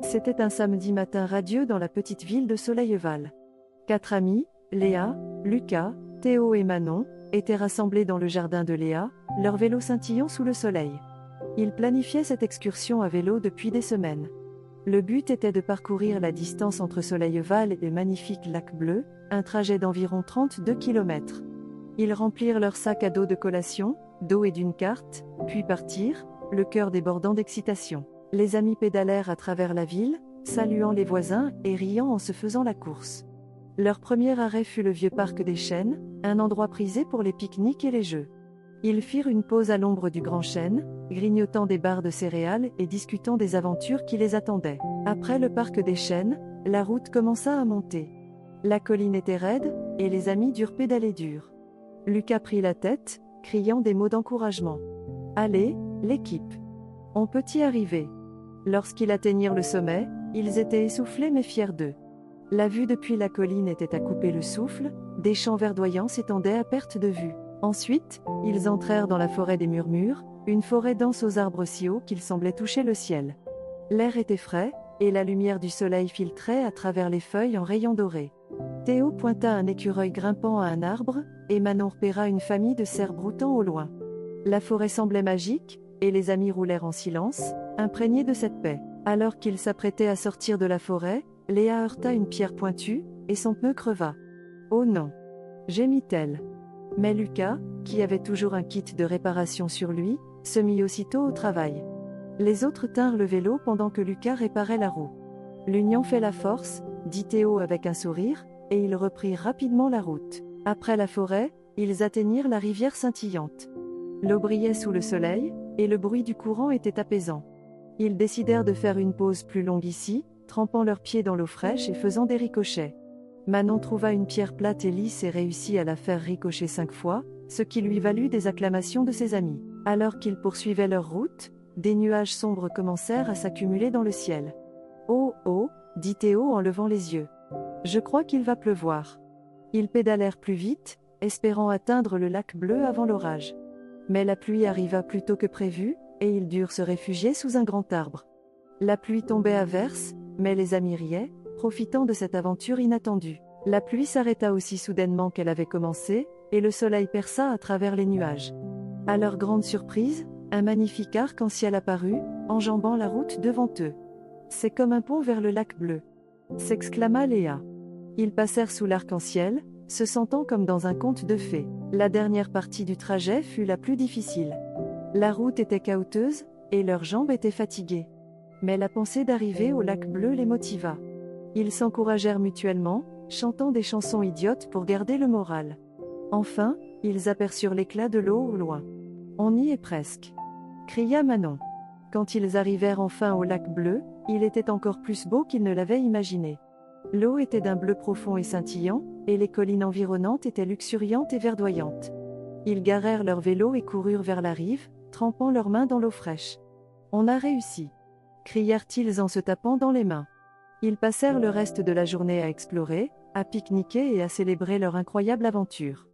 C'était un samedi matin radieux dans la petite ville de Soleilval. 4 amis, Léa, Lucas, Théo et Manon, étaient rassemblés dans le jardin de Léa, leur vélo scintillant sous le soleil. Ils planifiaient cette excursion à vélo depuis des semaines. Le but était de parcourir la distance entre Soleilval et le magnifique lac bleu, un trajet d'environ 32 km. Ils remplirent leur sac à dos de collation, d'eau et d'une carte, puis partirent, le cœur débordant d'excitation. Les amis pédalèrent à travers la ville, saluant les voisins et riant en se faisant la course. Leur premier arrêt fut le vieux parc des Chênes, un endroit prisé pour les pique-niques et les jeux. Ils firent une pause à l'ombre du grand chêne, grignotant des barres de céréales et discutant des aventures qui les attendaient. Après le parc des Chênes, la route commença à monter. La colline était raide, et les amis durent pédaler dur. Lucas prit la tête, criant des mots d'encouragement. « Allez, l'équipe! On peut y arriver !» Lorsqu'ils atteignirent le sommet, ils étaient essoufflés mais fiers d'eux. La vue depuis la colline était à couper le souffle, des champs verdoyants s'étendaient à perte de vue. Ensuite, ils entrèrent dans la forêt des murmures, une forêt dense aux arbres si hauts qu'ils semblaient toucher le ciel. L'air était frais, et la lumière du soleil filtrait à travers les feuilles en rayons dorés. Théo pointa un écureuil grimpant à un arbre, et Manon repéra une famille de cerfs broutants au loin. La forêt semblait magique, et les amis roulèrent en silence, imprégnés de cette paix. Alors qu'ils s'apprêtaient à sortir de la forêt, Léa heurta une pierre pointue, et son pneu creva. « Oh non !» gémit-elle. Mais Lucas, qui avait toujours un kit de réparation sur lui, se mit aussitôt au travail. Les autres tinrent le vélo pendant que Lucas réparait la roue. « L'union fait la force », dit Théo avec un sourire, et ils reprirent rapidement la route. Après la forêt, ils atteignirent la rivière scintillante. L'eau brillait sous le soleil, et le bruit du courant était apaisant. Ils décidèrent de faire une pause plus longue ici, trempant leurs pieds dans l'eau fraîche et faisant des ricochets. Manon trouva une pierre plate et lisse et réussit à la faire ricocher 5 fois, ce qui lui valut des acclamations de ses amis. Alors qu'ils poursuivaient leur route, des nuages sombres commencèrent à s'accumuler dans le ciel. « Oh, oh !» dit Théo en levant les yeux. « Je crois qu'il va pleuvoir. » Ils pédalèrent plus vite, espérant atteindre le lac bleu avant l'orage. Mais la pluie arriva plus tôt que prévu, et ils durent se réfugier sous un grand arbre. La pluie tombait à verse, mais les amis riaient, profitant de cette aventure inattendue. La pluie s'arrêta aussi soudainement qu'elle avait commencé, et le soleil perça à travers les nuages. À leur grande surprise, un magnifique arc-en-ciel apparut, enjambant la route devant eux. « C'est comme un pont vers le lac bleu !» s'exclama Léa. Ils passèrent sous l'arc-en-ciel, se sentant comme dans un conte de fées. La dernière partie du trajet fut la plus difficile. La route était cahoteuse, et leurs jambes étaient fatiguées. Mais la pensée d'arriver au lac bleu les motiva. Ils s'encouragèrent mutuellement, chantant des chansons idiotes pour garder le moral. Enfin, ils aperçurent l'éclat de l'eau au loin. « On y est presque !» cria Manon. Quand ils arrivèrent enfin au lac bleu, il était encore plus beau qu'ils ne l'avaient imaginé. L'eau était d'un bleu profond et scintillant, et les collines environnantes étaient luxuriantes et verdoyantes. Ils garèrent leurs vélos et coururent vers la rive, trempant leurs mains dans l'eau fraîche. « On a réussi !» crièrent-ils en se tapant dans les mains. Ils passèrent le reste de la journée à explorer, à pique-niquer et à célébrer leur incroyable aventure.